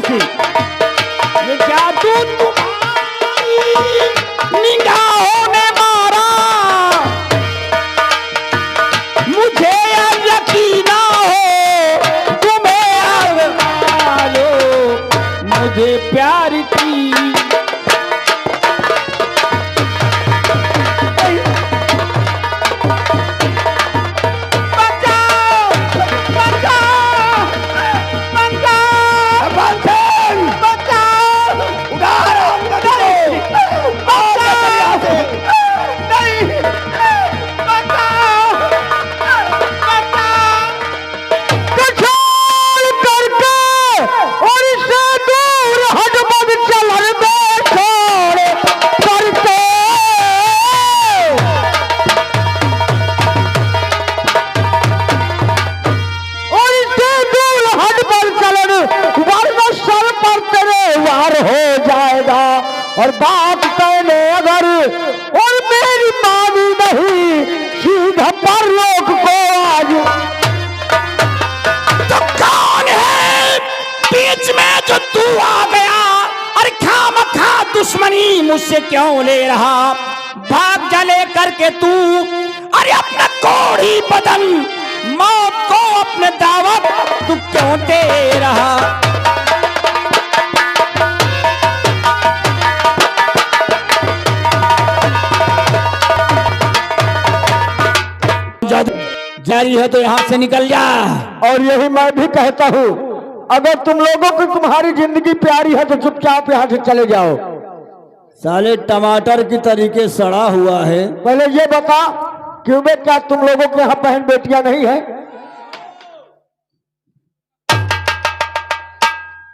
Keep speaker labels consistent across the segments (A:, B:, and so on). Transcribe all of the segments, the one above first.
A: से ये जादू तुम्हारी निगाहों ने मारा, मुझे अब यकीन ना हो तुम्हें अब लो मुझे प्यार की। हो जाएगा और बात कहने अगर और मेरी मानी नहीं सीधा परलोक को आज। तो कौन है बीच में जो तू आ गया? अरे खामखा दुश्मनी मुझसे क्यों ले रहा? भाग जले करके तू अरे अपना कोढ़ी बदन मौत को अपने दावत तू क्यों दे रहा? जारी है तो यहाँ से निकल जा।
B: और यही मैं भी कहता हूँ, अगर तुम लोगों को तुम्हारी जिंदगी प्यारी है तो चुपचाप यहाँ से चले जाओ।
A: साले टमाटर की तरीके सड़ा हुआ है।
B: पहले ये बता क्यों बे, क्या तुम लोगों के यहाँ बहन बेटियां नहीं है?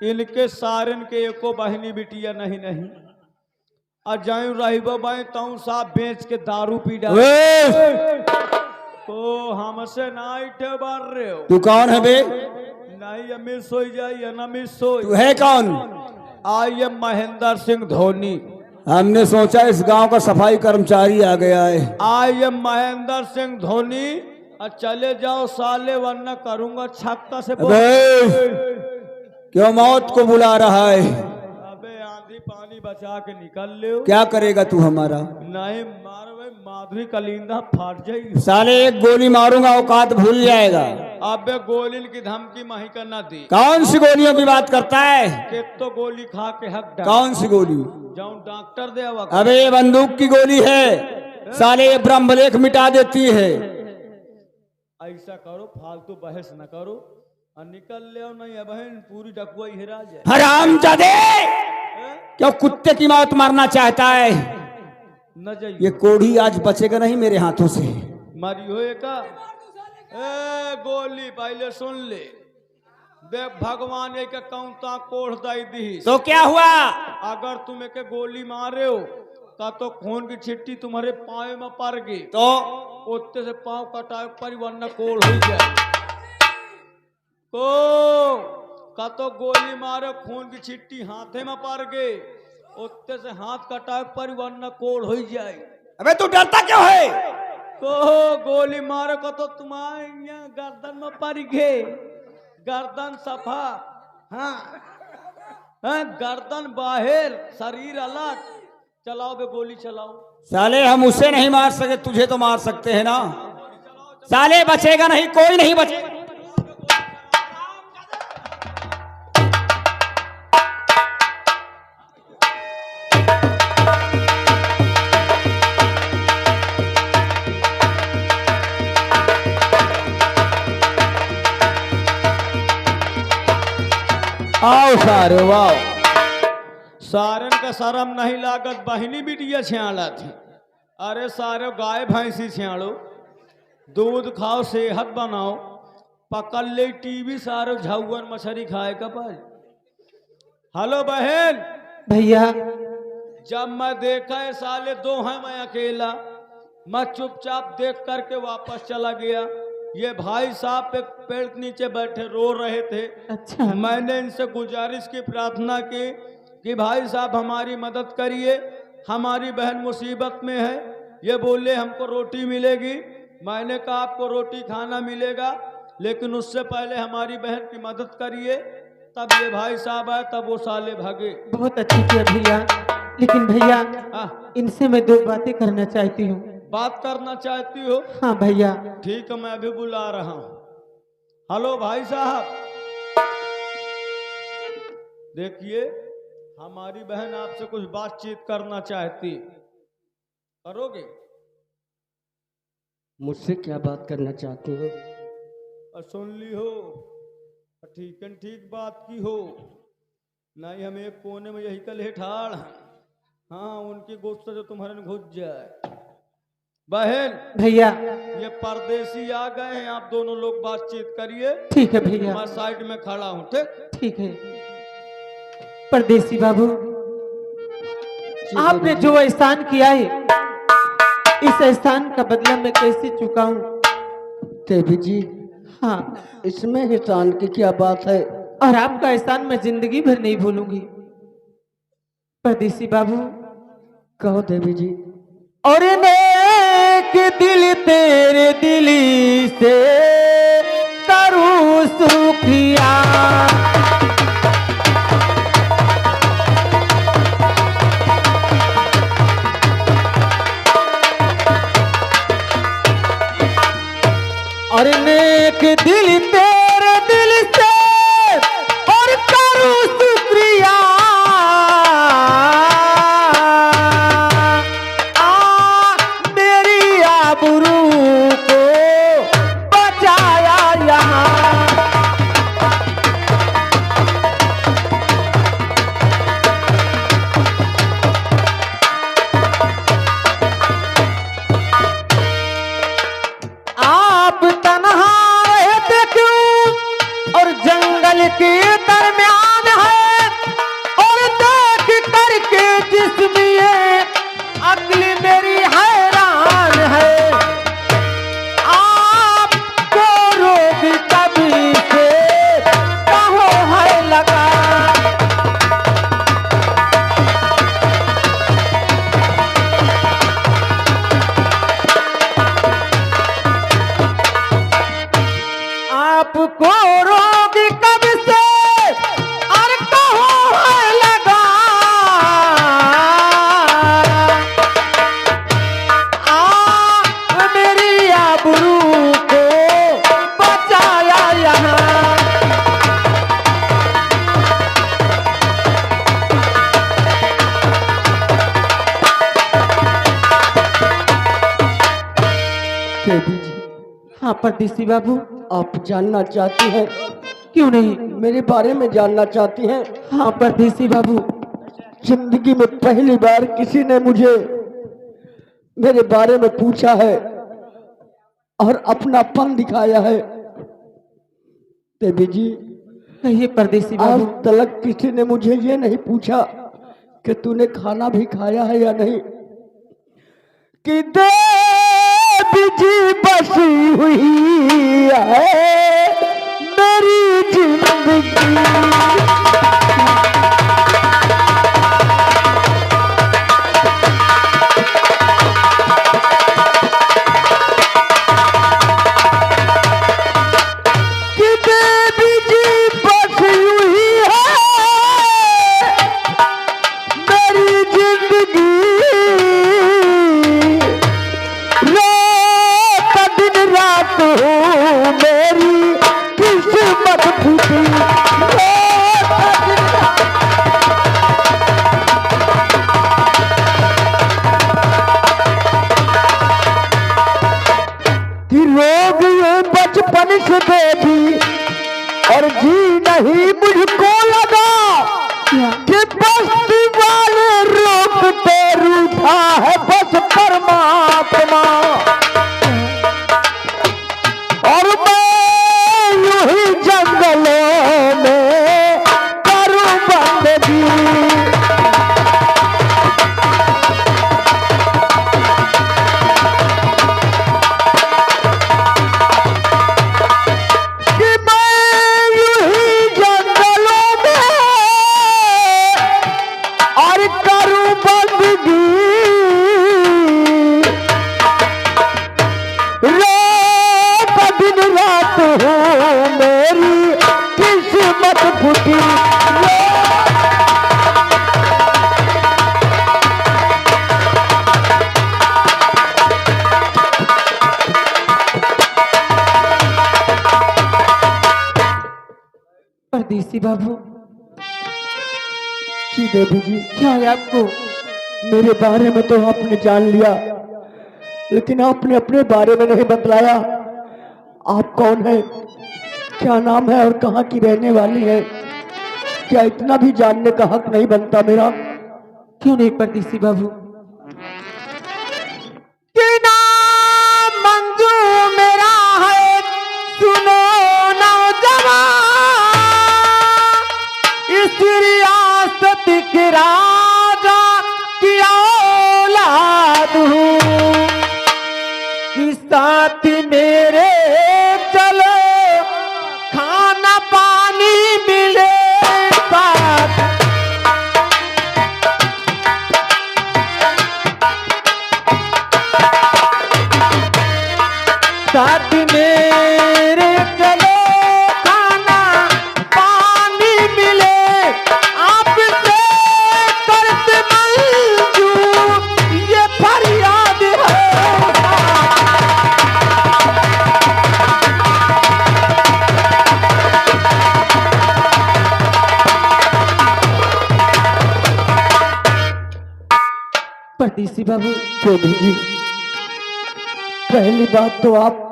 C: इनके सारन के एको बहनी बिटिया नहीं नहीं अजायु रही बाई ताऊ साहब बेच के दारू पी डाल तो हमसे ना इठे बार रहे हो।
A: तू कौन है बे?
C: नहीं अमित सोई जाइए न मिस सोई।
A: तू है कौन?
C: I am Mahendra Singh Dhoni.
A: हमने सोचा इस गांव का सफाई कर्मचारी आ गया है।
C: I am Mahendra Singh Dhoni. चले जाओ साले वरना करूंगा छक्का से।
A: क्यों मौत को बुला रहा है?
C: अबे आंधी पानी बचा के निकल ले।
A: क्या करेगा तू हमारा?
C: नहीं मार माधुरी कलिंदा फाट जाएगी।
A: साले एक गोली मारूंगा औकात भूल जाएगा।
C: अबे गोली की धमकी मही करना दी।
A: कौन सी गोलियों की बात करता है?
C: कि तो गोली खा के हक
A: कौन सी गोली?
C: जाऊं डॉक्टर दे।
A: अबे ये बंदूक की गोली है साले, ये ब्रह्मलेख मिटा देती है।
C: ऐसा करो फालतू बहस न करो और निकल ले नहीं बहन पूरी डकुआ हिरा जाए।
A: हरामजादे, क्यों कुत्ते की मौत मारना चाहता है?
C: न जाइए।
A: ये कोढ़ी आज बचेगा नहीं मेरे हाथों से।
C: मारी हो का गोली पहले सुन ले। देख भगवान एक कौता कोढ़ दाई दी
A: तो क्या हुआ?
C: अगर तुम एक गोली मारे हो का तो खून की छिट्टी तुम्हारे पाँव में पड़ गई
A: तो
C: उत्ते से पाँव कटाए पर वरना कोढ़ हो जाए। को का तो गोली मारे खून की छिट्टी हाथे में पड़ गई उत्ते से हाथ कटाए पर वरना कोढ़ हो जाए।
A: अबे तू डरता क्यों है?
C: को गोली मारे को तो तुम्हारे गर्दन में पड़ गए। गर्दन सफा। हाँ हाँ गर्दन बाहर शरीर अलग। चलाओ बे गोली चलाओ।
A: साले हम उसे नहीं मार सके, तुझे तो मार सकते हैं ना। साले बचेगा नहीं, कोई नहीं बचेगा।
C: आओ सारे वाओ। सारन का शर्म नहीं लागत बहनी बिटिया छियाला थी। अरे सारे गाय भैंसी छियाड़ो दूध खाओ सेहत बनाओ पकड़ ले टीवी सारे झाउन मछली खाए का पाज। हेलो बहन।
B: भैया
C: जब मैं देखा है साले दो हैं मैं अकेला मैं चुपचाप देख करके वापस चला गया। ये भाई साहब पे पेड़ के नीचे बैठे रो रहे थे।
B: अच्छा।
C: मैंने इनसे गुजारिश की प्रार्थना की कि भाई साहब हमारी मदद करिए हमारी बहन मुसीबत में है। ये बोले हमको रोटी मिलेगी। मैंने कहा आपको रोटी खाना मिलेगा लेकिन उससे पहले हमारी बहन की मदद करिए। तब ये भाई साहब आए तब वो साले भागे।
D: बहुत अच्छी किया भैया, लेकिन भैया इनसे मैं दो बातें करना चाहती हूँ।
C: बात करना चाहती हो?
D: हाँ भैया।
C: ठीक है, मैं अभी बुला रहा हूँ। हेलो भाई साहब, देखिए हमारी बहन आपसे कुछ बातचीत करना चाहती, करोगे?
B: मुझसे क्या बात करना चाहते हो?
C: और सुन ली हो, ठीक ठीक बात की हो, नहीं हम एक कोने में यही कल ठाड़, हाँ उनकी गोश्त से जो तुम्हारे में घुस जाए। बहन
D: भैया
C: ये परदेसी आ गए हैं, आप दोनों लोग बातचीत करिए।
D: ठीक है भैया।
C: मैं साइड में खड़ा हूँ। ठीक
D: ठीक है। परदेसी बाबू, आपने जो एहसान किया है, इस एहसान का बदला मैं कैसे चुकाऊं?
B: देवी जी,
D: हाँ,
B: इसमें एहसान की क्या बात है?
D: और आपका एहसान मैं जिंदगी भर नहीं भूलूंगी। परदेसी बाबू,
B: कहो देवी जी।
D: और नेक दिल तेरे दिल से करूं सुखिया, और नेक दिल तेरे दिल से और करूं शुक्रिया, मेरी आबरू को बचाया यहाँ। आप तन्हा रहते क्यों और जंगल के दरमियान है, और देख करके जिसमें अगली मेरी हैरान है। आपको रोग कभी से कहो है लगा, आपको रोग कब से और कहो है लगा, मेरी आबरू को बचाया यहाँ।
B: देवी जी,
D: हाँ परदेसी बाबू,
B: आप जानना चाहती हैं?
D: क्यों नहीं,
B: मेरे बारे में जानना चाहती हैं?
D: हाँ परदेसी बाबू।
B: जिंदगी में पहली बार किसी ने मुझे मेरे बारे में पूछा है और अपनापन दिखाया है। देवी जी,
D: कहिए परदेसी
B: आज
D: बाबू।
B: तक किसी ने मुझे ये नहीं पूछा कि तूने खाना भी खाया है या नहीं, कि देवी जी बसी हुई है मेरी जिंदगी। और जी नहीं मुझको लगा कि बस्ती वाले रोकते रूठा है बस परमात्मा, और मैं यूं ही जंगलों में करूं बंदगी।
D: परदेसी बाबू,
B: जी देवी जी,
D: क्या है आपको?
B: मेरे बारे में तो आपने जान लिया, लेकिन आपने अपने बारे में नहीं बतलाया। आप कौन है, क्या नाम है और कहाँ की रहने वाली है? क्या इतना भी जानने का हक नहीं बनता मेरा?
D: क्यों नहीं परदेसी बाबू,
A: कि नाम मंजू मेरा है, सुनो नौजवान, इस रियासत के राजा की औलाद हूँ, कि साथ मेरे चलो खाना पानी मिले साथ। साथ मेरे चलो खाना पानी मिले, आपसे करत मंजू ये फरियाद है।
D: परदेसी बाबू,
B: देवी जी, पहली बात तो आप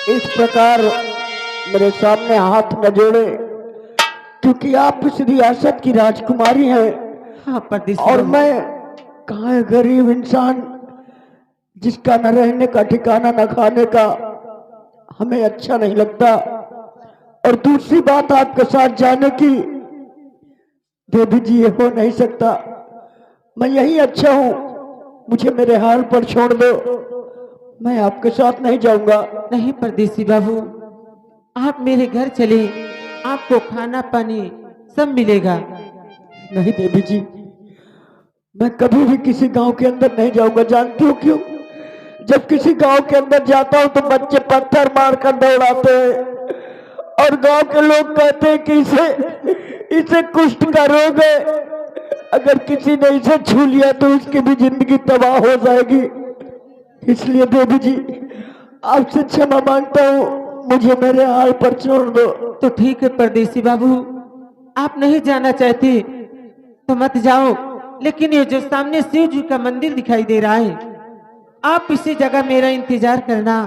B: इस प्रकार मेरे सामने हाथ न जोड़े, क्योंकि आप इस रियासत की राजकुमारी हैं
D: हाँ परदेसी
B: और
D: बाबू,
B: मैं कहाँ है गरीब इंसान जिसका न रहने का ठिकाना न खाने का। हमें अच्छा नहीं लगता। और दूसरी बात आपके साथ जाने की, देवी जी, ये हो नहीं सकता। मैं यही अच्छा हूँ, मुझे मेरे हाल पर छोड़ दो, मैं आपके साथ नहीं जाऊंगा।
D: नहीं परदेसी बाबू, आप मेरे घर चले, आपको खाना पानी सब मिलेगा।
B: नहीं देवी जी, मैं कभी भी किसी गांव के अंदर नहीं जाऊंगा। जानती हो क्यों? जब किसी गांव के अंदर जाता हूं तो बच्चे पत्थर मारकर दौड़ाते हैं और गांव के लोग कहते हैं कि इसे कुष्ठ का रोग है, अगर किसी ने इसे छू लिया तो उसकी भी जिंदगी तबाह हो जाएगी। इसलिए देवी जी, आपसे क्षमा मांगता हूँ, मुझे मेरे हाल पर छोड़ दो।
D: तो ठीक है परदेसी बाबू, आप नहीं जाना चाहते तो मत जाओ, लेकिन ये जो सामने शिव जी का मंदिर दिखाई दे रहा है, आप इसी जगह मेरा इंतजार करना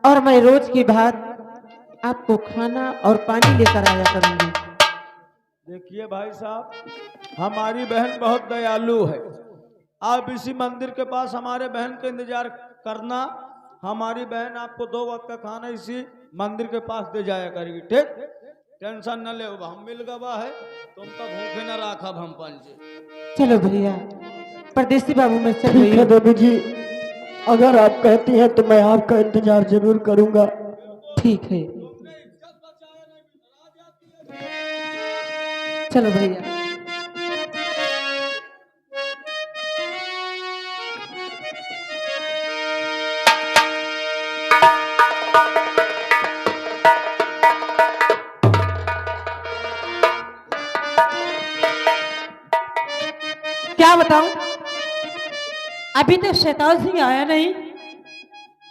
D: और मैं रोज की बात आपको खाना और पानी लेकर आया करूंगी।
C: देखिए भाई साहब, हमारी बहन बहुत दयालु है। आप इसी मंदिर के पास हमारे बहन का इंतजार करना। हमारी बहन आपको 2 वक्त का खाना इसी मंदिर के पास दे जाया करेगी। ठीक, टेंशन न ले, हम मिल गवा है, तुमका भूखे न राखब हम पंच।
D: चलो भैया, परदेसी बाबू मैं चल
B: ठीक
D: रही
B: है
D: हूँ।
B: देवी जी, अगर आप कहती हैं तो मैं आपका इंतजार जरूर करूंगा।
D: ठीक है, चलो भैया। क्या बताऊं, अभी तक शैतान सिंह आया नहीं।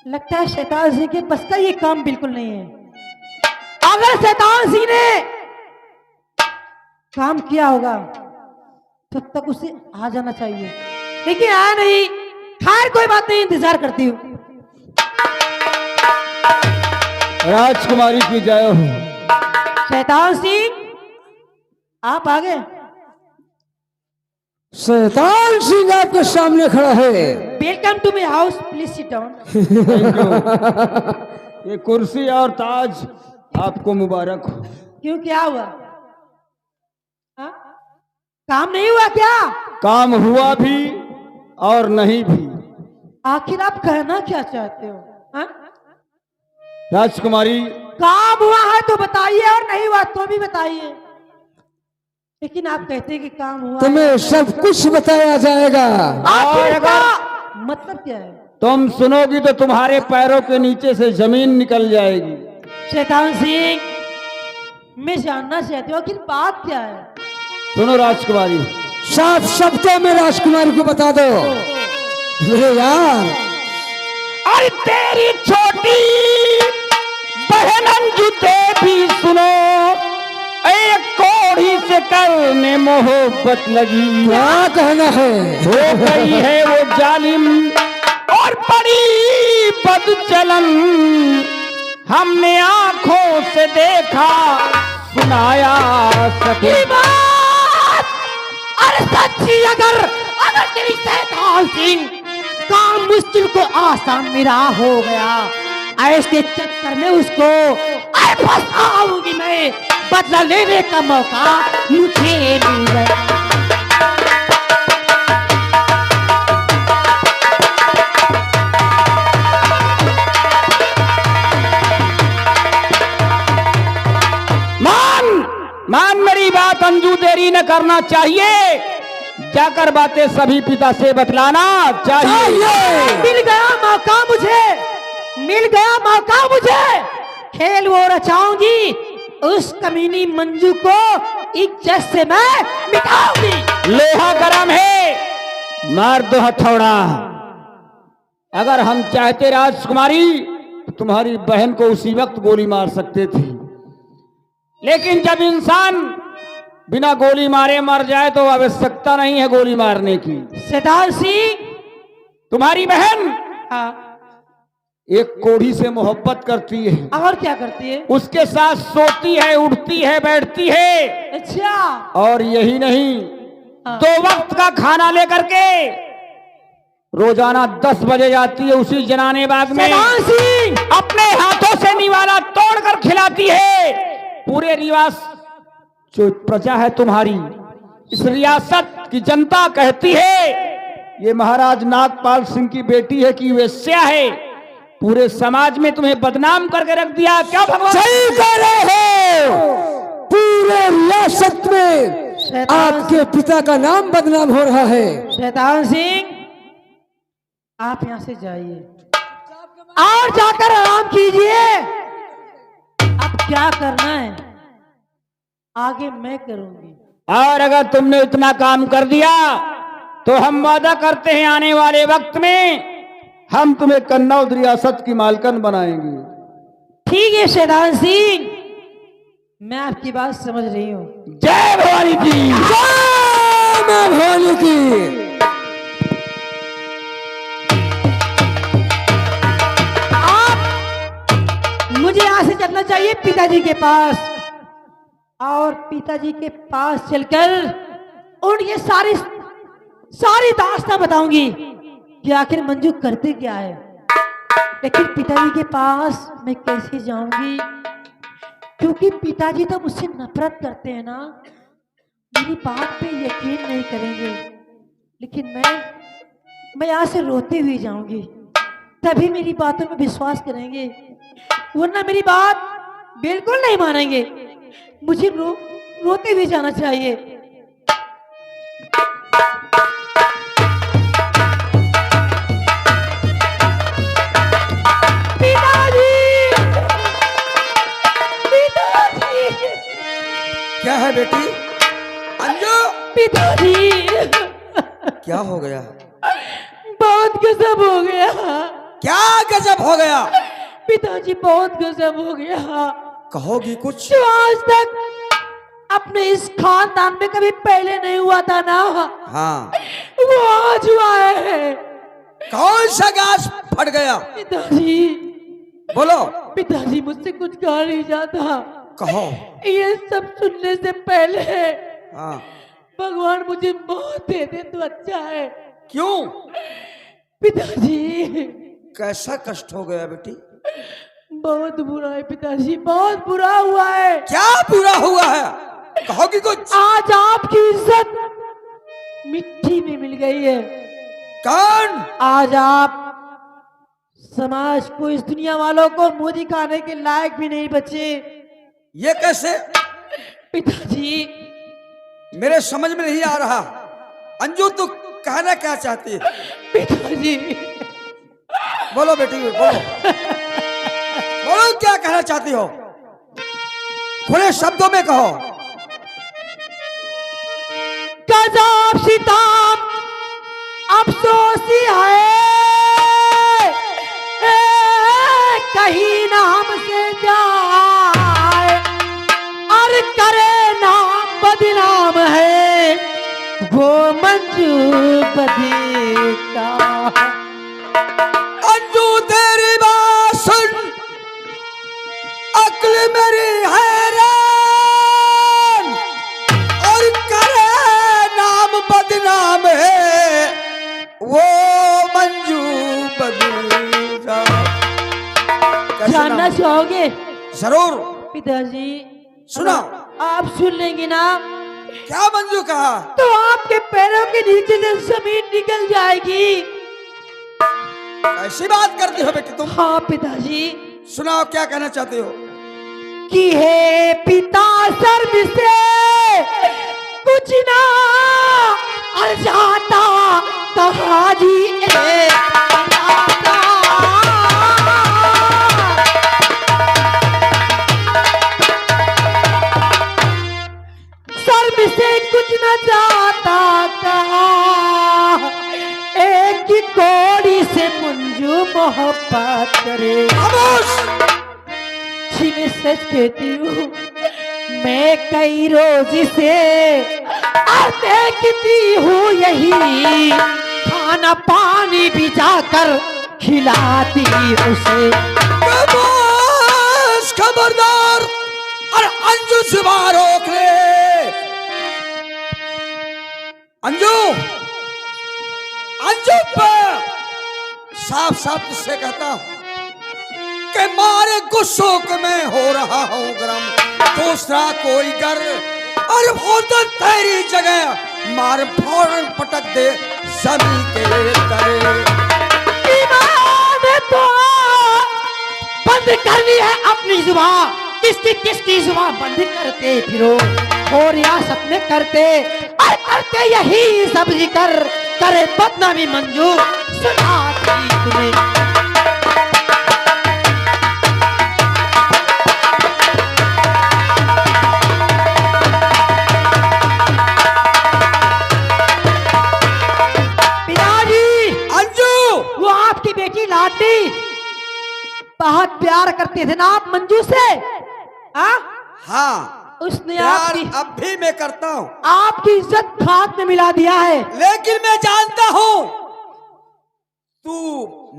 D: लगता है शैतान सिंह के बस का ये काम बिल्कुल नहीं है। अगर शैतान सिंह ने काम किया होगा तब तक उसे आ जाना चाहिए, लेकिन आया नहीं। खैर कोई बात नहीं, इंतजार करती हूँ।
B: राजकुमारी की जय हो।
D: शैतान सिंह आप आ गए।
B: शैतान सिंह आपके सामने खड़ा है।
D: Welcome to my house, please sit down.
B: ये कुर्सी और ताज आपको मुबारक हो।
D: क्यों, क्या हुआ? हाँ? काम नहीं हुआ क्या?
B: काम हुआ भी और नहीं भी।
D: आखिर आप कहना क्या चाहते हो? हाँ?
B: राजकुमारी,
D: काम हुआ है तो बताइए, और नहीं हुआ तो भी बताइए। लेकिन आप कहते हैं कि काम हुआ
B: तुम्हें सब कुछ बताया जाएगा।
D: आखिर इसका मतलब क्या है?
B: तुम सुनोगी तो तुम्हारे पैरों के नीचे से जमीन निकल जाएगी।
D: शैतान सिंह, मैं जानना चाहती हूँ आखिर बात क्या है?
B: सुनो राजकुमारी, साफ शब्दों में राजकुमारी को बता दो। मेरे यार,
A: अरे तेरी छोटी बहन अंजू देवी सुनो, करने मोहब्बत लगी।
B: क्या कहना है?
A: हो गई है वो जालिम और बड़ी बदचलन, हमने आंखों से देखा सुनाया सके बात।
D: अरे सच्ची अगर तेरी शैतान सिंह काम मुश्किल को आसान मेरा हो गया, ऐसे चक्कर में उसको फंसाऊंगी मैं, बदला लेने का मौका मुझे मिल गया।
A: मान मेरी बात अंजू, देरी न करना चाहिए, जाकर बातें सभी पिता से बतलाना चाहिए।
D: मिल गया मौका मुझे, मिल गया मौका मुझे, खेल वो रचाऊंगी, उस कमीनी मंजू को इज्जत से मैं मिटाऊंगी।
A: लोहा गरम है, मार दो हथौड़ा। अगर हम चाहते राजकुमारी तो तुम्हारी बहन को उसी वक्त गोली मार सकते थे, लेकिन जब इंसान बिना गोली मारे मर जाए तो आवश्यकता नहीं है गोली मारने की।
D: शैतान सिंह,
A: तुम्हारी बहन
D: हाँ,
A: एक कोढ़ी से मोहब्बत करती है,
D: और क्या करती है?
A: उसके साथ सोती है, उठती है, बैठती है।
D: अच्छा,
A: और यही नहीं,
D: हाँ।
A: 2 वक्त का खाना लेकर के रोजाना 10 बजे जाती है उसी जनाने बाग में,
D: शैतान सिंह,
A: अपने हाथों से निवाला तोड़कर खिलाती है। पूरे रिवाज जो प्रजा है तुम्हारी, इस रियासत की जनता कहती है ये महाराज नागपाल सिंह की बेटी है कि वेश्या है। पूरे समाज में तुम्हें बदनाम करके रख दिया। क्या भगवान?
B: सही कह रहे हो, पूरे रियासत में आपके पिता का नाम बदनाम हो रहा है।
D: शैतान सिंह, आप यहाँ से जाइए और जाकर आराम कीजिए। अब क्या करना है आगे मैं करूंगी।
A: और अगर तुमने इतना काम कर दिया तो हम वादा करते हैं आने वाले वक्त में हम तुम्हें कन्नौज रियासत की मालकन बनाएंगे।
D: ठीक है शैतान सिंह, मैं आपकी बात समझ रही हूँ।
A: जय भवानी की,
B: जय मां भवानी की।
D: मुझे यहाँ से चलना चाहिए पिताजी के पास, और पिताजी के पास चलकर उनकी सारी दास्तां बताऊंगी कि आखिर मंजू करते क्या है। लेकिन पिताजी के पास मैं कैसे जाऊंगी, क्योंकि पिताजी तो मुझसे नफरत करते हैं ना, मेरी बात पे यकीन नहीं करेंगे। लेकिन मैं यहाँ से रोते हुए जाऊंगी, तभी मेरी बातों में विश्वास करेंगे, वरना मेरी बात बिल्कुल नहीं मानेंगे। मुझे रोते हुए जाना चाहिए। पिताजी, पिताजी,
B: क्या है बेटी? अंजू,
D: पिताजी,
B: क्या हो गया?
D: बहुत गजब हो गया।
B: क्या गजब हो गया?
D: पिताजी बहुत गजब हो गया।
B: कहोगी कुछ?
D: जो आज तक अपने इस खानदान में कभी पहले नहीं हुआ था ना,
B: हाँ,
D: वो आज हुआ है।
B: कौन सा गाछ फट गया?
D: पिताजी,
B: बोलो।
D: पिताजी, मुझसे कुछ कहा नहीं जाता।
B: कहो।
D: ये सब सुनने से पहले
B: हाँ।
D: भगवान मुझे मौत दे दे तो अच्छा है।
B: क्यों?
D: पिताजी,
B: कैसा कष्ट हो गया बेटी?
D: बहुत बुरा है पिताजी, बहुत बुरा हुआ है।
B: क्या बुरा हुआ है? कहोगी कुछ?
D: आज आपकी इज्जत मिट्टी में मिल गई है।
B: कौन?
D: आज आप समाज को, इस दुनिया वालों को मुंह दिखाने के लायक भी नहीं बचे।
B: ये कैसे?
D: पिताजी,
B: मेरे समझ में नहीं आ रहा। अंजू, तू कहना क्या चाहती है?
D: पिताजी,
B: बोलो बेटी, बोलो। बोलो, क्या कहना चाहती हो? खुले शब्दों में कहो।
D: गजब सितम अफसोसी है, कहीं ना हमसे जाए और करे नाम बदनाम है। वो मंजू बदीका।
B: अंजू तेरी बात सुन, अक्ल मेरी हैरान, और करे नाम बदनाम है वो मंजू बदीका।
E: जानना चाहोगे
B: जरूर
E: पिताजी?
B: सुनाओ।
E: आप सुन लेंगे ना
B: क्या मंजू कहा?
E: तो आपके पैरों के नीचे से जमीन निकल जाएगी।
B: ऐसी बात करती हो बेटी तुम?
E: हाँ पिताजी।
B: सुनाओ क्या कहना चाहते हो?
E: कि हे पिता शर्म से कुछ ना अलझाता कहा जी शर्म से कुछ न जाता कहा, एक ही कोड़ी से मंजू मोहब्बत करे।
B: खामोश!
E: जी मैं सच कहती हूँ, मैं कई रोज से देखती हूँ यही, खाना पानी भी जाकर खिलाती उसे।
B: खामोश! खबरदार! और अंजू जुबान रोक ले। अंजू, अंजू पर साफ साफ तुझसे कहता हूं कि मारे गुस्सों के मैं हो रहा हूं गरम, दूसरा कोई कर और वो तो तेरी जगह मार फौरन पटक दे जमीन के तले।
E: ईमान तो बंद करनी है अपनी जुबान, किसकी जुबान बंद करते फिरो और रियासत में करते और करते यही सब जिक्र करे बदनामी मंजू सुनाती तुम्हें। लाडली बहुत प्यार करते थे ना आप मंजू से?
B: हाँ,
E: उसने
B: प्यार
E: आपकी
B: अब भी मैं करता हूँ,
E: आपकी इज्जत खाक में मिला दिया है।
B: लेकिन मैं जानता हूँ तू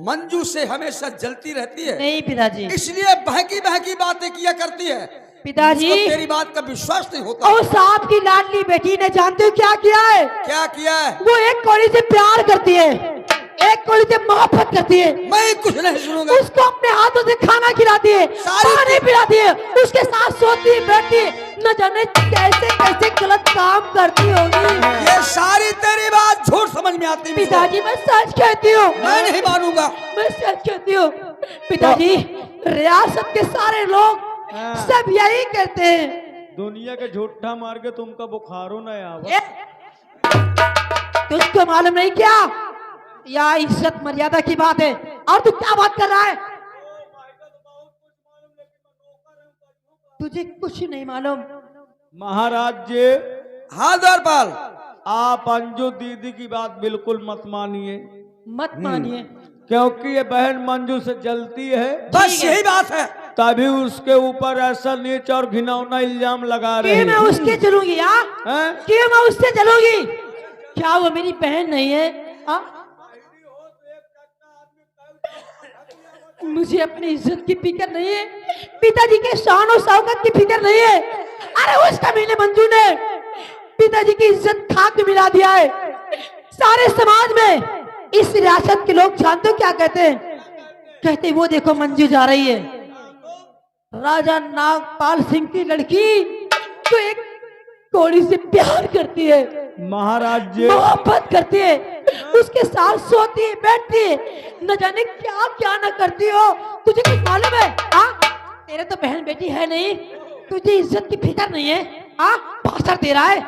B: मंजू से हमेशा जलती रहती है।
E: नहीं पिताजी,
B: इसलिए बहकी बहकी बातें किया करती है।
E: पिताजी
B: मुझको तेरी बात का विश्वास नहीं होता।
E: उस आपकी लाडली बेटी ने जानते हो क्या किया है?
B: क्या किया है?
E: वो एक कोड़ी से प्यार करती है, एक कोड़ी से मोहब्बत करती है।
B: मैं कुछ नहीं सुनूंगा।
E: उसको अपने हाथों से खाना खिलाती है, पानी पिलाती है, उसके साथ सोती है, बैठती है। न जाने कैसे कैसे गलत काम करती होगी।
B: ये सारी तेरी बात झूठ समझ में आती है।
E: पिताजी मैं सच कहती हूँ।
B: मैं नहीं मानूंगा।
E: मैं सच कहती हूँ पिताजी, रियासत के सारे लोग सब यही कहते हैं।
C: दुनिया के झूठा मार के तुमका बुखारो न आवा।
E: तुझको मालूम नहीं क्या? या इज्जत मर्यादा की बात है और तू क्या बात कर रहा है? तुझे कुछ नहीं मालूम।
C: महाराज जी,
B: हाँ द्वारपाल,
C: आप अंजू दीदी की बात बिल्कुल मत मानिए,
E: मत मानिए,
C: क्योंकि ये बहन मंजू से जलती है।
B: बस यही बात है।
C: तभी उसके ऊपर ऐसा नीच और घिनौना इल्जाम लगा रही
E: कि मैं उसके चलूंगी?
C: हैं?
E: कि मैं उससे चलूंगी? क्या वो मेरी बहन नहीं है? मुझे अपनी इज्जत की फिक्र नहीं है, पिताजी के शान और शौकत की फिक्र नहीं है। अरे उस कमीने मंजू ने पिताजी की इज्जत खाक में मिला दिया है। सारे समाज में इस रियासत के लोग जानते हो क्या कहते हैं? कहते वो देखो मंजू जा रही है, राजा नागपाल सिंह की लड़की तो एक कोड़ी से प्यार करती है,
C: महाराज जी,
E: मोहब्बत करती है, उसके साथ सोती है, बैठती है, न जाने क्या क्या न करती हो। तुझे कुछ मालूम है? तेरे तो बहन बेटी है नहीं, तुझे इज्जत की फिक्र नहीं है। भाषण दे रहा है।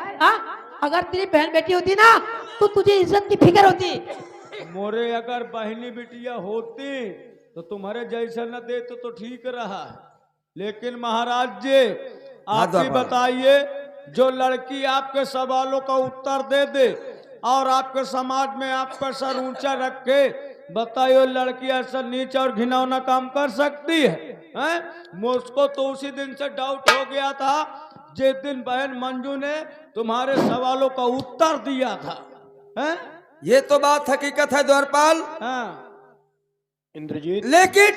E: अगर तेरी बहन बेटी होती ना तो तुझे इज्जत की फिक्र होती।
C: मोरे अगर बहनी बिटिया होती तो तुम्हारे जैसा न दे तो ठीक रहा। लेकिन महाराज जी, आप ही बताइए, जो लड़की आपके सवालों का उत्तर दे दे और आपके समाज में आपका सर ऊंचा रखे, बताइए लड़की ऐसा नीच और घिनौना काम कर सकती है? मुझको तो उसी दिन से डाउट हो गया था जिस दिन बहन मंजू ने तुम्हारे सवालों का उत्तर दिया था, हैं?
B: ये तो बात हकीकत है द्वारपाल,
C: हाँ।
A: इंद्रजीत,
B: लेकिन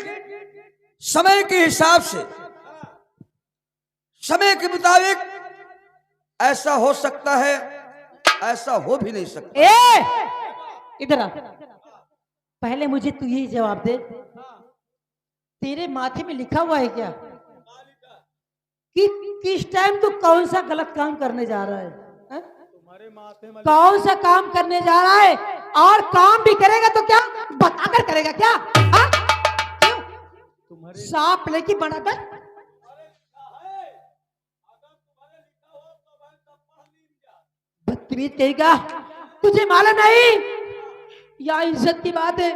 B: समय के हिसाब से, समय के मुताबिक ऐसा हो सकता है, ऐसा हो भी नहीं सकता।
E: इधर आ, पहले मुझे तू यही जवाब दे, तेरे माथे में लिखा हुआ है क्या कि किस टाइम तू कौन सा गलत काम करने जा रहा है? हा?
C: तुम्हारे माथे में
E: कौन सा काम करने जा रहा है, और काम भी करेगा तो क्या बताकर करेगा क्या? हा? क्यों सांप लेके बना कर बदतमीज कहेगा, तुझे मालूम नहीं या इज्जत की बात है।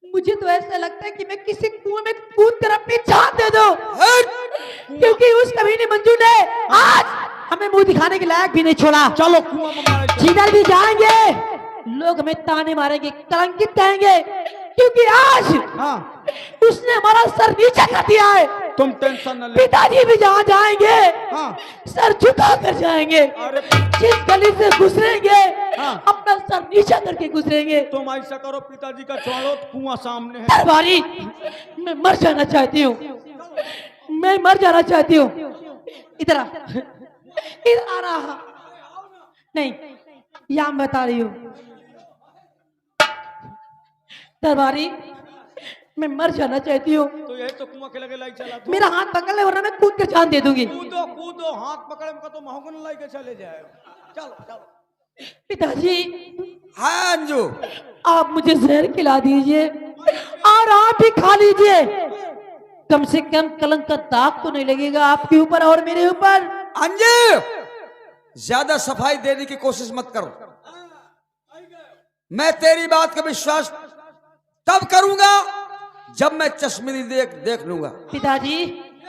E: मुझे तो ऐसा लगता है कि मैं किसी कुएं में कूद कर अपनी जान दे दूं, क्योंकि उस कमीने मंजू ने आज हमें मुंह दिखाने के लायक भी नहीं छोड़ा।
C: चलो कुआं में मारे।
E: जिधर भी जाएंगे लोग हमें ताने मारेंगे, कलंकित कहेंगे, क्योंकि आज
C: हाँ,
E: उसने हमारा सर नीचे कर दिया है।
C: तुम टेंशन न ले।
E: पिताजी भी जहाँ जाएंगे
C: हाँ।
E: सर झुका कर जाएंगे,
C: अरे
E: जिस गली से गुजरेंगे
C: हाँ।
E: अपना सर नीचा करके गुजरेंगे।
C: तुम ऐसा करो, पिताजी का छोड़ो, कुआं सामने है।
E: दरबारी, मैं मर जाना चाहती हूँ, मैं मर जाना चाहती हूँ। इधर आ, इधर आ रहा नहीं, यहाँ मैं बता रही हूँ। दरबारी, मैं मर जाना चाहती हूँ,
C: तो यही तो कुआं के लगे लाई चला दो।
E: मेरा हाथ पकड़ ले वरना मैं कूद कर जान दे दूंगी।
C: कूदो कूदो, हाथ पकड़े में तो महंगन लाई के चले जाएगा। चलो चलो।
E: पिताजी,
B: हाँ अंजू,
E: आप मुझे जहर खिला दीजिए और आप भी खा लीजिए, कम से कम कलंक का दाग तो नहीं लगेगा आपके ऊपर और मेरे ऊपर।
B: अंजू ज्यादा सफाई देने की कोशिश मत करो, मैं तेरी बात का विश्वास तब करूंगा जब मैं चश्मनी देख लूंगा।
E: पिताजी,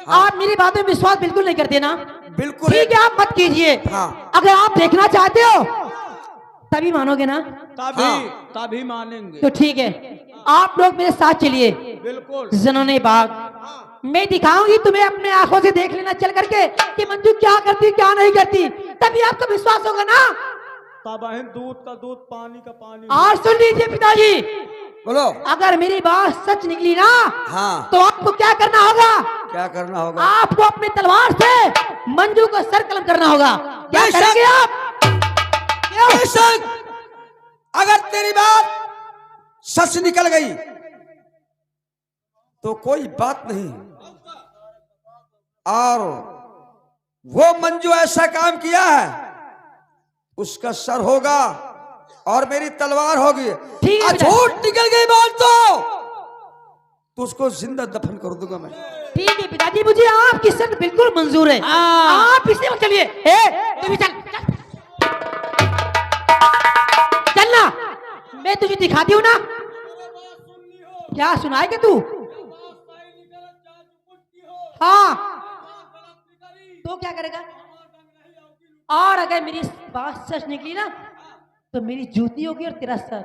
E: आप मेरी बात में विश्वास बिल्कुल नहीं करते ना?
B: बिल्कुल।
E: ठीक है, आप मत कीजिए।
B: हाँ।
E: अगर आप देखना चाहते हो तभी मानोगे ना?
C: तभी
B: हाँ।
C: तभी मानेंगे।
E: तो ठीक है, आप लोग मेरे साथ चलिए
C: बिल्कुल।
E: ज़नूने बाग, मैं दिखाऊंगी तुम्हें अपने आंखों से देख लेना चल करके कि मंजू क्या करती क्या नहीं करती, तभी आपको विश्वास होगा ना।
C: तब बहन दूध का दूध, पानी का पानी।
E: और सुन लीजिए पिताजी,
B: बोलो।
E: अगर मेरी बात सच निकली ना,
B: हाँ।
E: तो आपको क्या करना होगा?
B: क्या करना होगा?
E: आपको अपनी तलवार से मंजू को सर कलम करना होगा। क्या
B: बेशक।
E: करेंगे आप? क्यों?
B: बेशक, अगर तेरी बात सच निकल गई तो कोई बात नहीं, और वो मंजू ऐसा काम किया है उसका सर होगा और मेरी तलवार होगी।
E: ठीक है।
B: झूठ निकल गई बात तो उसको जिंदा दफन कर दूंगा मैं।
E: ठीक है पिताजी, मुझे आपकी शर्त बिल्कुल मंजूर है। आप इसी में चलिए। तू भी चल, चलना, मैं तुझे दिखाती हूँ ना। क्या सुनाएगा तू? हाँ, तो क्या करेगा? और अगर मेरी बात सच निकली ना तो मेरी जूती होगी और तेरा सर,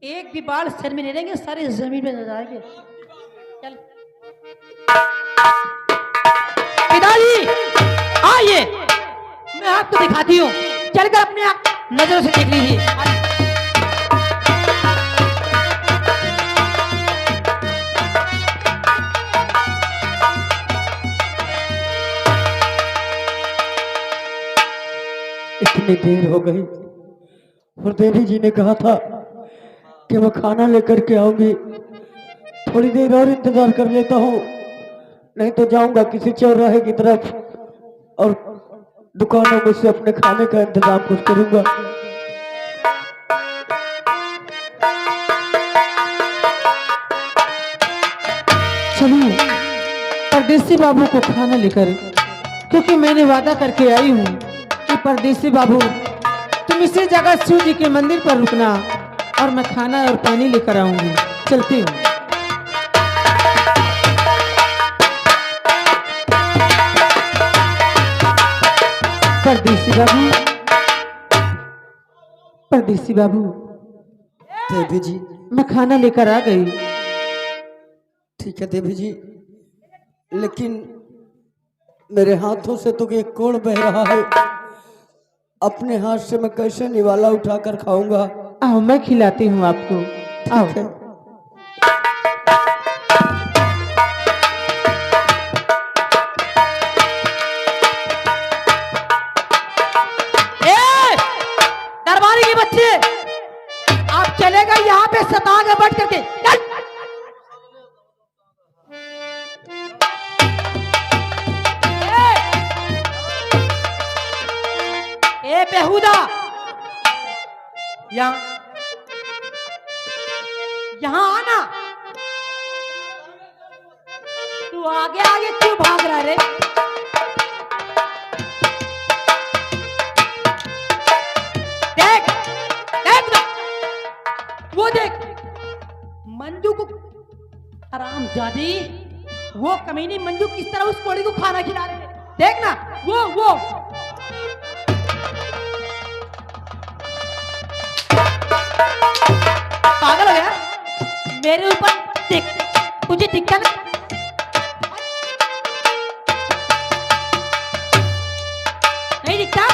E: एक भी बाल सर में नहीं रहेंगे, सारे जमीन में जा जाएंगे। चल पिताजी, आइए, मैं आपको दिखाती हूँ, चलकर अपने आप नजरों से देख लीजिए।
B: इतनी देर हो गई और देवी जी ने कहा था कि मैं खाना लेकर के आऊंगी, थोड़ी देर और इंतजार कर लेता हूँ, नहीं तो जाऊंगा किसी चौराहे की तरफ और दुकानों में से अपने खाने का इंतजाम कुछ करूंगा।
D: चलो परदेसी बाबू को खाना लेकर, क्योंकि मैंने वादा करके आई हूँ कि परदेसी बाबू तुम इसी जगह शिव जी के मंदिर पर रुकना और मैं खाना और पानी लेकर आऊंगी। चलती हूँ। परदेसी बाबू, परदेसी बाबू,
B: देवी जी।
D: मैं खाना लेकर आ गई।
B: ठीक है देवी जी, लेकिन मेरे हाथों से तो एक कोण बह रहा है, अपने हाथ से मैं कैसे निवाला उठाकर खाऊंगा।
D: आओ मैं खिलाती हूँ आपको, आओ।
B: ठीक है।
E: ए, दरबारी के बच्चे, आप चलेगा यहाँ पे सता के बैठ करके। चल। ए बेहुदा, यहाँ आना। तू आगे आगे क्यों भाग रहा रे? देख देख ना, वो देख मंजू को, हरामजादी, वो कमीनी मंजू किस तरह उस कोड़ी को खाना खिला रहे हैं। देख ना, वो पागल हो गया मेरे ऊपर। देख, तुझे दिखता ना, नहीं दिखता?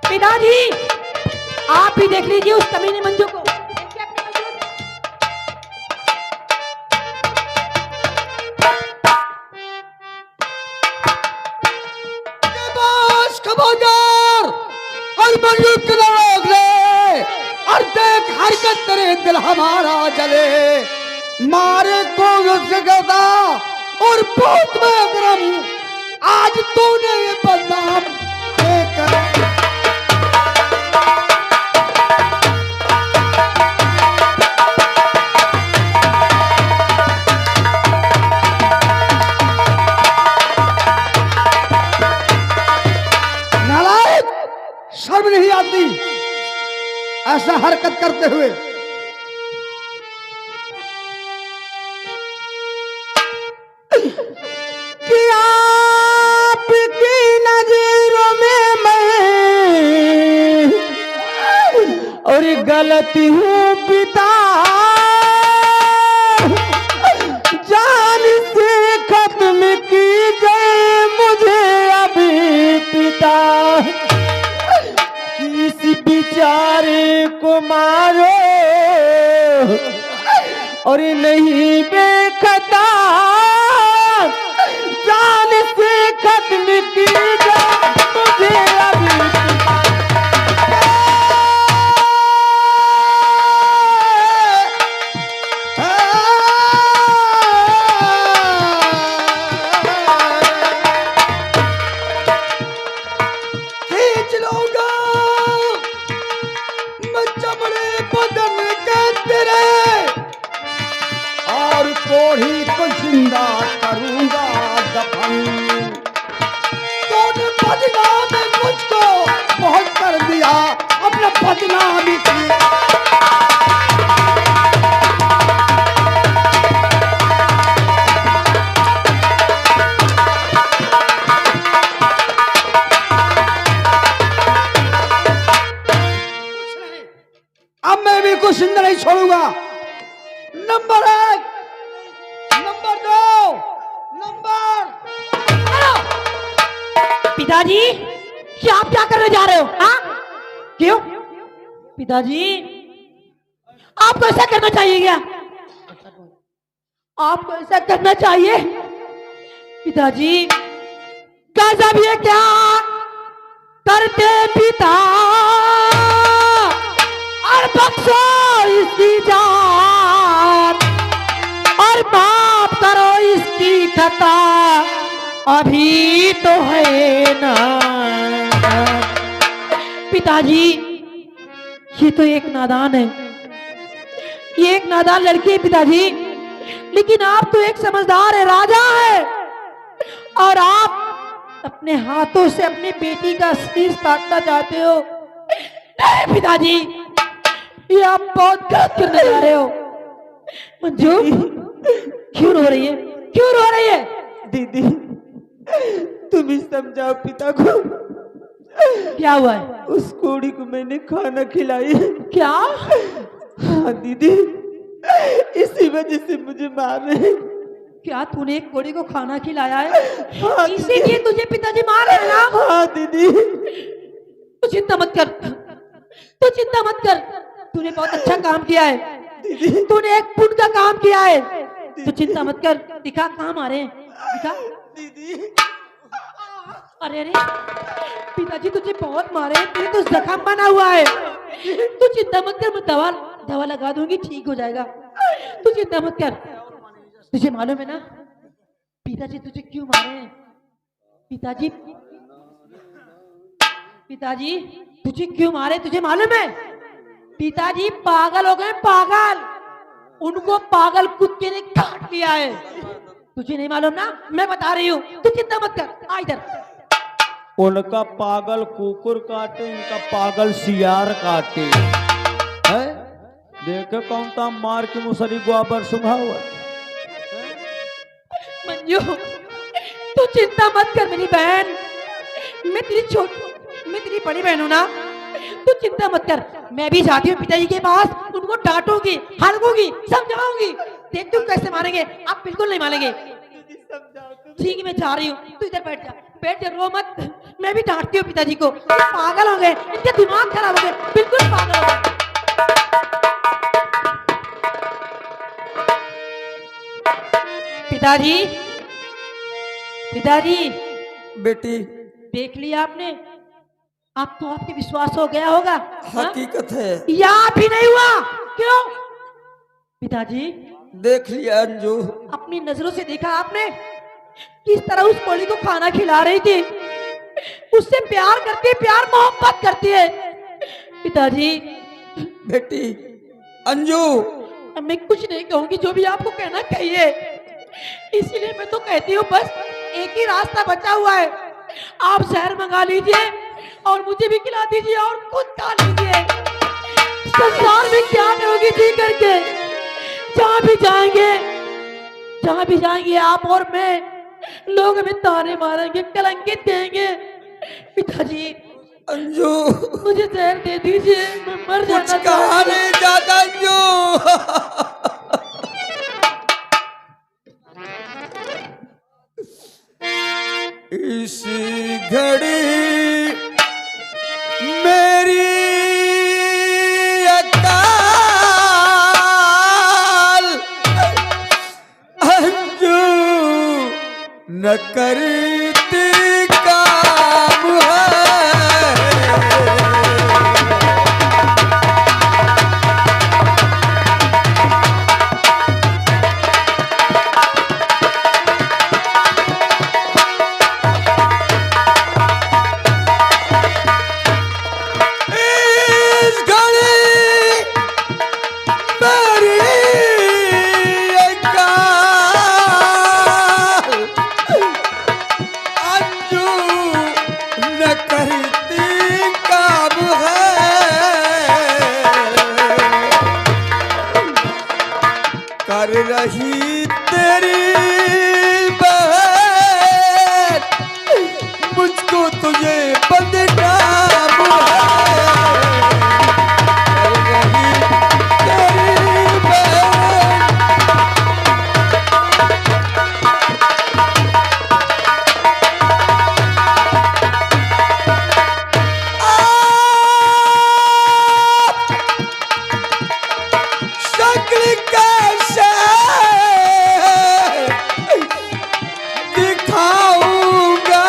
E: पिताजी, आप ही देख लीजिए उस कमीनी मंजू को।
B: और मंजू की रोक ले और देख हरकत करे, दिल हमारा जले, मारे को उससे कहता और बहुत में गरम, आज तूने ये बदनाम कर। शर्म नहीं आती ऐसा हरकत करते हुए? कि आपकी नजरों में मैं और गलती हूँ पिता, जान से खत्म कीजिए मुझे अभी पिता, इस बेचारे को मारो और नहीं बेखता, जान से खत्म की जाए मुझे अभी। खींच लूंगा मैं चमड़े बदन के तेरे और कोढ़ी को जिंदा करूंगा दफन। तूने बदनाम मुझको बहुत कर दिया, अपना बदनामी की। अब मैं भी कुछ नहीं छोड़ूंगा। Number 1, number 2, number.
E: पिताजी, क्या आप क्या करने जा रहे हो? हाँ, क्यों? पिताजी, आपको ऐसा करना चाहिए क्या? आपको ऐसा करना चाहिए? पिताजी, गजब ये क्या करते पिता, और बख्शो इसकी जान और माफ करो इसकी खता, अभी तो है ना। पिताजी, ये तो एक नादान है, ये एक नादान लड़की है पिताजी, लेकिन आप तो एक समझदार है, राजा है, और आप अपने हाथों से अपनी बेटी का शीश काटना चाहते हो। नहीं पिताजी, ये आप बहुत गलत करने जा रहे हो। मंजू, क्यों रो रही है? क्यों रो रही है?
D: दीदी, तुम ही समझाओ पिता को।
E: क्या हुआ है?
D: उस कोड़ी को मैंने खाना खिलाई।
E: क्या?
D: हाँ दीदी, इसी वजह से मुझे मार रहे।
E: क्या तूने एक कोड़ी को खाना खिलाया है? इसीलिए तुझे पिताजी मार रहे हैं ना?
B: हाँ दीदी।
E: तू चिंता मत कर, तू चिंता मत कर। तूने बहुत अच्छा काम किया है, तूने एक पुण्य का काम किया है। तू चिंता मत कर। दिखा कहाँ मारे हैं, दिखा।
B: दीदी
E: अरे अरे पिताजी तुझे बहुत मारे हैं, तेरे तो जख्म बना हुआ है। तू चिंता मत कर, मैं दवा लगा दूंगी, ठीक हो जाएगा। तू चिंता मत कर। तुझे मालूम है ना पिताजी तुझे क्यों मारे हैं? पिताजी तुझे क्यों मारे तुझे मालूम है? पिताजी पागल हो गए, पागल। उनको पागल कुत्ते ने काट लिया है। तुझे नहीं मालूम ना? मैं बता रही हूँ, तू चिंता मत कर। आ इधर।
C: उनका पागल कुकुर काटे, इनका पागल सियार काटे है। देखे कौन था मार के मुसरी गोबर सुंघा हुआ।
E: मंजू तू चिंता मत कर मेरी बहन। मैं तेरी बड़ी बहन हूं ना। तू चिंता मत कर। मैं भी जाती हूँ पिताजी के पास, उनको डांटूंगी, हड़कूंगी, समझाऊंगी। देख तू कैसे मारेंगे। आप बिल्कुल नहीं मानेंगे। ठीक है मैं जा रही हूँ, तू इधर बैठ जा, रो मत। मैं भी डांटती हूँ पिताजी को। पागल हो गए, इनके दिमाग खराब हो गए, बिल्कुल पागल हो गए। पिताजी
B: बेटी
E: देख लिया आपने? अब तो आपके विश्वास हो गया होगा।
B: हकीकत है।
E: या भी नहीं हुआ? क्यों पिताजी?
B: देख लिया अंजू।
E: अपनी नजरों से देखा आपने किस तरह उस कोड़ी को खाना खिला रही थी। उससे प्यार करती है, प्यार मोहब्बत करती है। पिताजी
B: बेटी अंजू
E: मैं कुछ नहीं कहूंगी, जो भी आपको कहना कहिए। इसीलिए मैं तो कहती हूँ बस एक ही रास्ता बचा हुआ है। आप जहर मंगा लीजिए और मुझे भी खिला दीजिए और खुद खा लीजिए। संसार में क्या करोगी जी करके? जहाँ भी जाएंगे आप और मैं, लोग हमें ताने मारेंगे, कलंकित कहेंगे। पिताजी
B: अंजू
E: मुझे जहर दे दीजिए, मैं मर जाना
B: कुछ कहा नहीं जाता अंजू। इस घड़ी मेरी अकाल अंजू न करती काम है। कर रही तेरी बहन मुझको तुझे बदनाम कर रही तेरी बहन। शक्ल कैसे दिखाऊंगा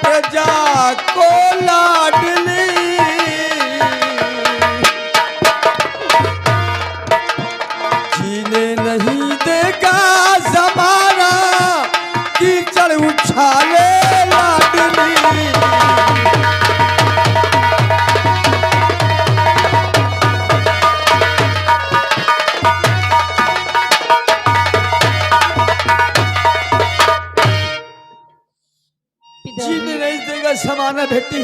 B: प्रजा को लाडली। जीने नहीं देगा जमाना कीचड़ उछाले लाडली। जीने नहीं देगा समाना बेटी।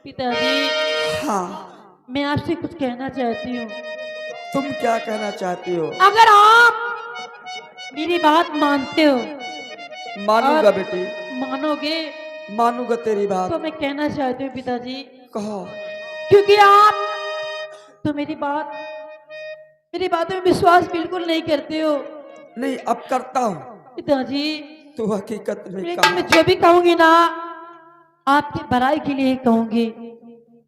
E: पिताजी
B: हाँ
E: मैं आपसे कुछ कहना चाहती हूँ।
B: तुम क्या कहना चाहती हो?
E: अगर आप मेरी बात मानते हो,
B: मानूंगा
E: और
B: बेटी,
E: मानोगे
B: मानूंगा तेरी बात।
E: तो मैं कहना चाहती हूँ पिताजी,
B: कहो।
E: क्योंकि आप तो मेरी बातों में विश्वास बिल्कुल नहीं करते हो।
B: नहीं अब करता हूँ।
E: पिताजी
B: तो हकीकत में
E: लेकिन
B: कहा
E: मैं जो भी कहूंगी ना आपकी भलाई के लिए ही कहूंगी,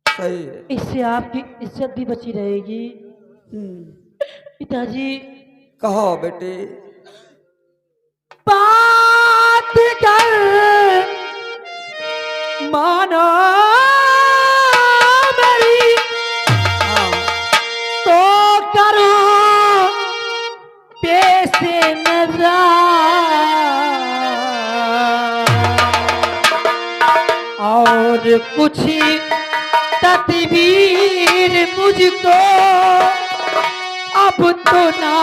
B: सही है।
E: इससे आपकी इज्जत भी बची रहेगी। पिताजी
B: कहो बेटे।
E: बात कर मानो मेरी
B: हाँ
E: तो करो पैसे नजर और कुछ तदबीर मुझको अब तो ना